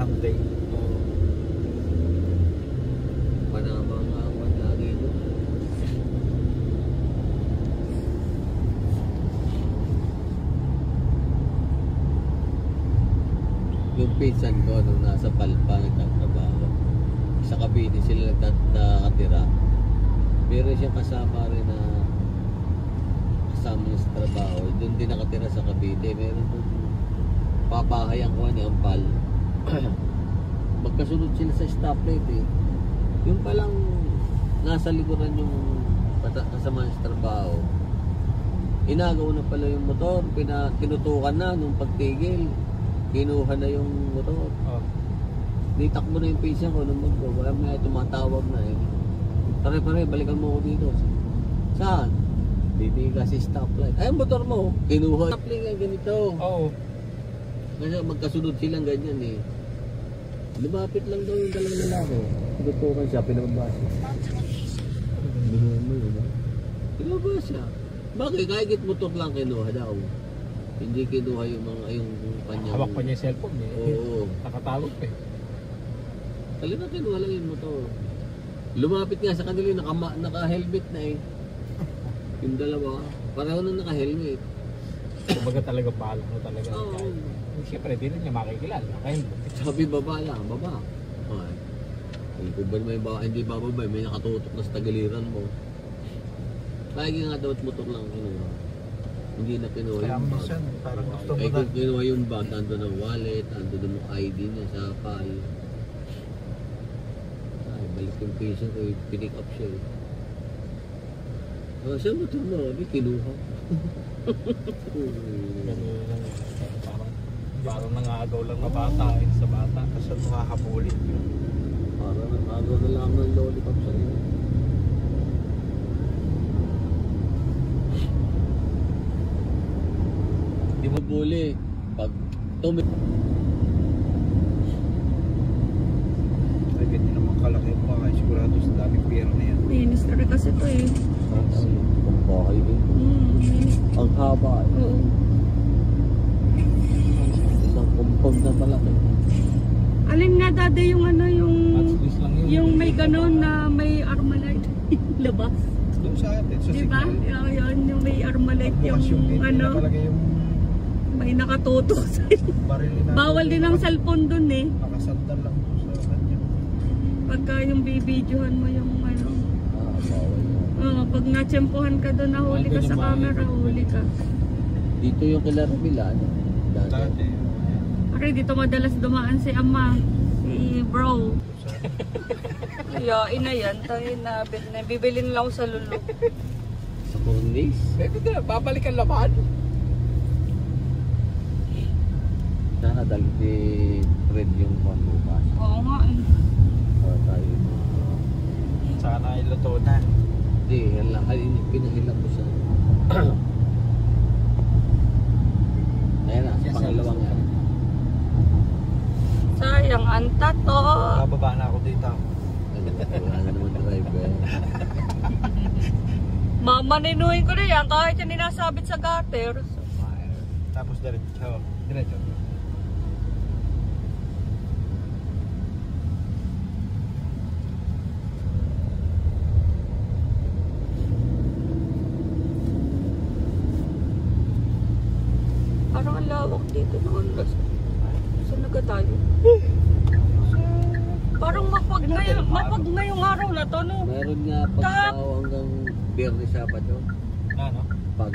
Sunday. Panama nga ako lagi doon. Yung pinsan ko nung nasa Palpa nagtatrabaho, sa Cavite sila nakatira. Pero siyang kasama rin na kasama niya sa trabaho. Doon din nakatira sa Cavite. Meron doon papahay ang kuha ni Ampal. Magkasunod sila sa stoplight eh. Yung palang nasa likuran yung kasama niya sa trabaho, inagaw na pala yung motor, tinutukan na nung pagtigil. Kinuha na yung motor. Oh. Nitakbo na yung pinsan ko nung motor. Wala mo na tumatawag na eh. Pare, balikan mo ako dito. Saan? Dito kasi stoplight. Ay, motor mo. Kinuha. Stoplight nga ganito. Oo. Kasi magkasunod silang ganyan eh. Lumapit lang daw yung dalawang lalaki. Tinutukan siya, pinababa siya. Binuha mo yun ba? Pinababa siya. Bakit? Kahit motor lang kinuha daw. Hindi kinuha yung mga yung kanyang... Hawak pa niya yung cellphone niya. Oo. Nakatawag pa eh. Talaga kinuha lang yung motor. Lumapit nga sa kanila, naka-helmet na eh. Yung dalawa, pareho na naka-helmet. Kumbaga talaga bahala mo talaga. Oo. Siyempre, di rin niya makikilala. Naka-helmet. Sabi baba lang, baba. Ay. Kung ba may hindi bababa, may nakatutok na sa tagiliran mo. Kaya nga daw motor lang kinuha. Hindi na kinuha Kaya yung bag. minsan, parang gusto mo Ay na. kung kinuha yung bag, nandun ang wallet, nandun ang ID niya sa file. Ay, balik yung piso ko, pinick up siya eh. Saan motor mo? Hindi kinuha. Ganun lang. Parang nangagaw lang na bata eh, sa bata. Kasi makakabulin. Parang nag-agaw na lang ng lollipop sa iyo. Hindi mo buli. Pag Ay, ganyan naman kalaki yung mga sigurado sa daming pera na yan. Ministry kasi ito eh. Ang bahay din. Ang haba eh. Oo. Isang compound na malaki. Alin nga dati yung ano, Match lang yun. yung may ganon na may Armalite labas. Doon sa atin, sa Diba? signal. Yun, yung may Armalite Bukas yung din ano, nakalagay yung may nakatutok sa'yo. baril na. Bawal din ang cellphone dun eh. Nakasandal lang doon sa kanya. Pagka yung bibidyohan mo yung ano. Bawal na. Pag natsempohan ka doon, nahuli ka sa camera, huli ka. Dito yung kila Ramila, ano? Dati. Dati. Pare, dito madalas dumaan si ama, si bro. Yain na yan, tayo na, bibilin lang ako sa lulo. Sa Cornice. Pwede na, babalikan laman. Sana dahil si Fred yung pambukas. Oo nga eh. Para tayo Sana iluto na. hindi, pinahilap ko siya. Ayan na, pangalawang yan. Sayang, anta to. Bababa na ako dito. Wala na naman driver. Mamaninuhin ko na yan kahit yan ninasabit sa gutter. Tapos diretso. Diretso. Parang ang lawak dito noon. Saan naga tayo? Parang mapag ngayong araw na to, no? Meron nga pagtao hanggang Biyernes Sabado. Ano? Pag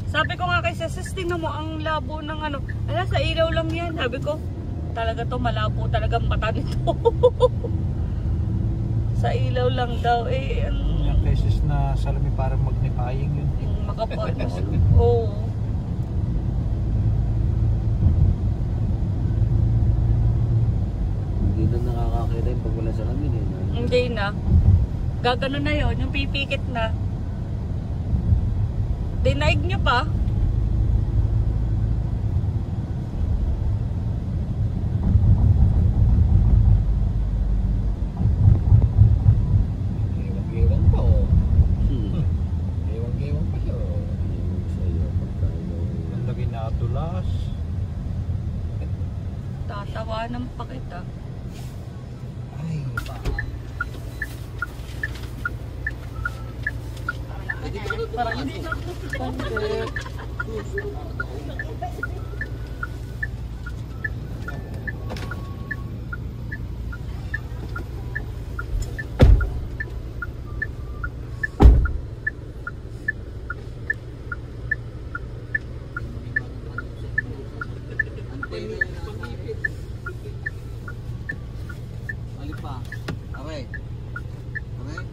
Sabi ko nga kay Sis, tingnan mo ang labo ng ano. Ala, sa ilaw lang yan. Sabi ko, talaga to malabo talagang mata nito. Sa ilaw lang daw. Eh, Yung cases na salamin parang magnifying yun. makapal. Oo. hindi na nakakakita yung pag wala sa lamin eh. Hindi na. Gagano na yon, yung pipikit na. Dinaig nyo pa. Iwang-iwang pa oh. Iwang-iwang pa siya oh. Ang lagi na tulas. Tatawanan pa kita. ah. Ay, pa. Parang hindi na. Pa. Okay. Okay.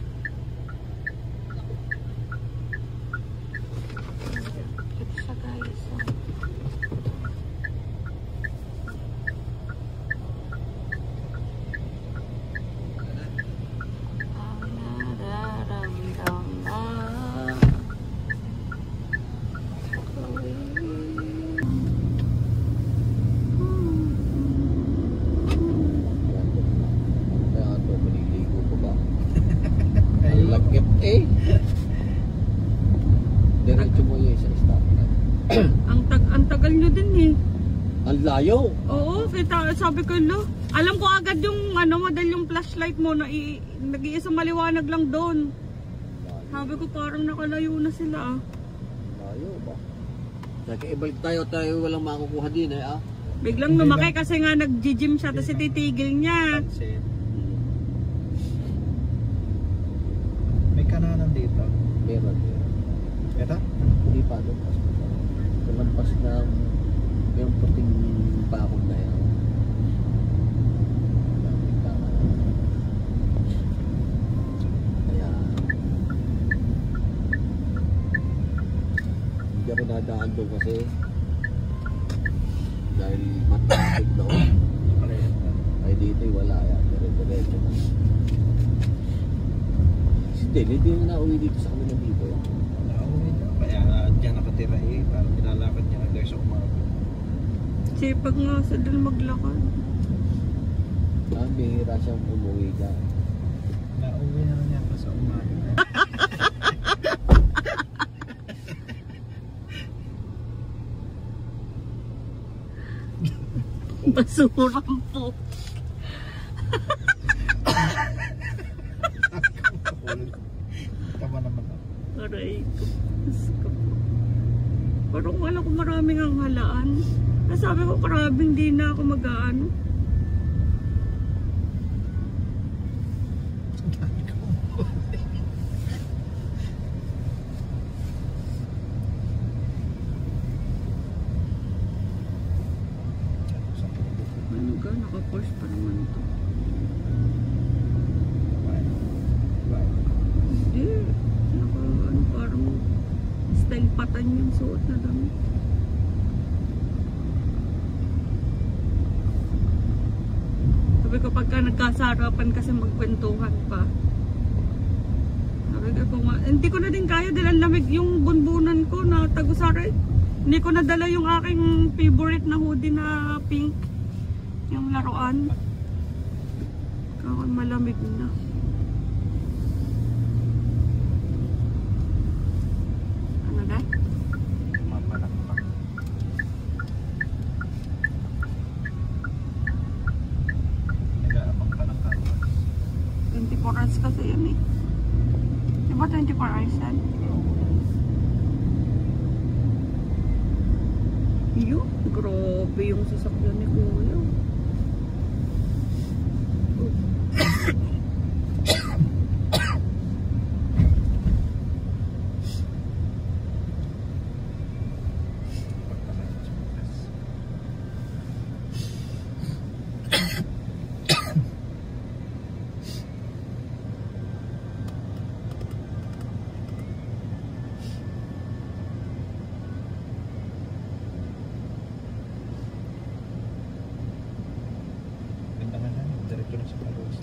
Siya guys. Ang nararamdaman. Kaya ito, maliligo ko ba? Ang lagkit eh. Diretso mo yung isang stop na. Ang tagal nyo din eh. Ang layo. Oo, kita, sabi ko, lo. Alam ko agad yung model yung flashlight mo na nag-iisang maliwanag lang doon. Sabi ko parang nakalayo na sila ah. Layo ba? Nagkaibalik tayo walang makukuha din eh ah. Biglang lumaki kasi nga nag-gym siya tapos titigil niya. Pansit. May kananan dito. Meron. Ito? Hindi pa doon. Lampas ng yung puting bakod na yan. Kaya hindi ako nadaan doon kasi dahil matapig doon. Ay dito wala yan. Dire-diretso na. Si Del, hindi na nauwi dito sa kanila dito. Nauwi na. Kaya dyan nakatira eh. Parang nilalakad niya hanggang sa umaga. Sipag nga sa dun maglakad. Bihira siyang umuwi ka. Nauwi na niya pa sa umaga. Basurang po. Tama naman ako. Aray ko. Diyos ko po. Parang wala ko maraming ang halaan. Sabi ko karabing di na ako mag-aano. Ano ka? Naka-force pa naman ito. Hindi. Parang style patan yung suot na damit. Sabi ko pagka nagkasarapan kasi magkwentuhan pa. Sabi ko hindi ko na din kaya dahil ang lamig yung bunbunan ko na tagusaray. Hindi ko nadala yung aking favorite na hoodie na pink. Yung laruan. Kaya malamig na. Ano na? Mapalakpak. Nag-aabang ka ng kawas. 24 hours kasi yan eh. Diba 24 hours yan? Iyo, grabe yung sasakyan ni Kuya. Ganda nga lang. Diretso na sa kawas.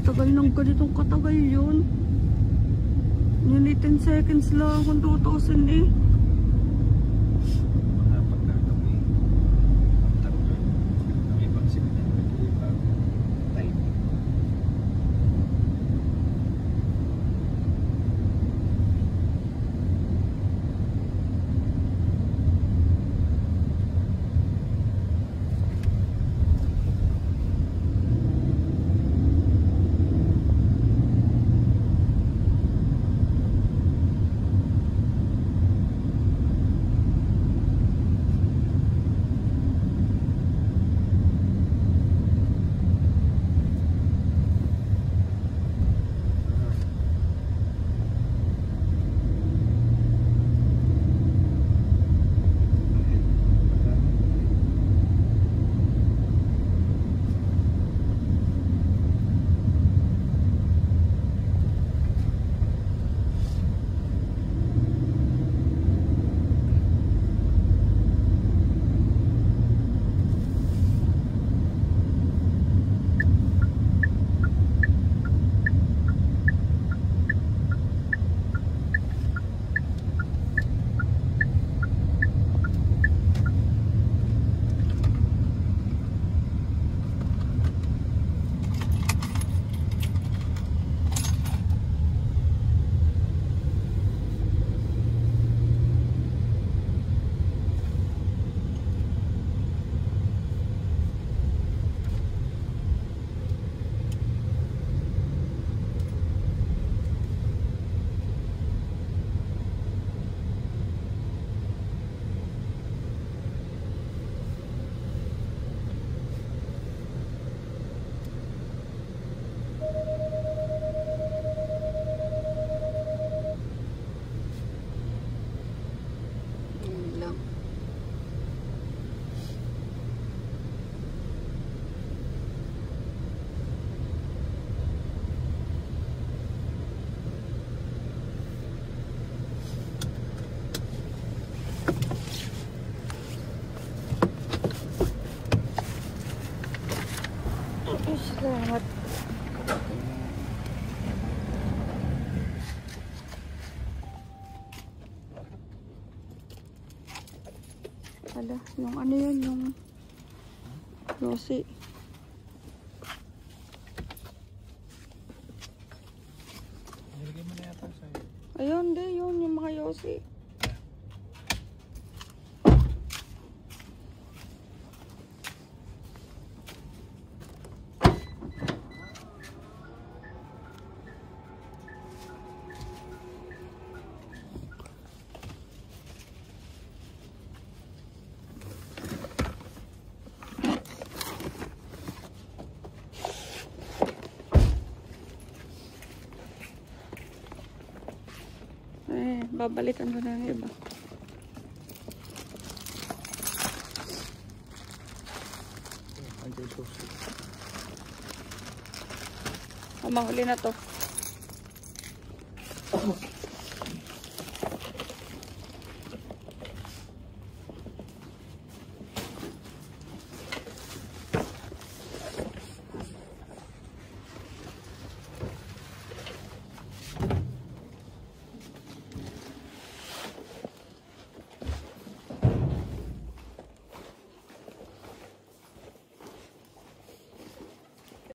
Tagal ng ganitong katagal yun. Nearly 10 seconds lang kung 2,000 eh. Mga pagkakami. Tatlo. Kami pang signal. Time. Salamat. Ala, yung ano yun, yung Yossi. Nilagay mo na yata sa'yo. Ayun, di yun, yung mga Yossi. Babalikan ko na yung iba. ito. O, mahuli na to.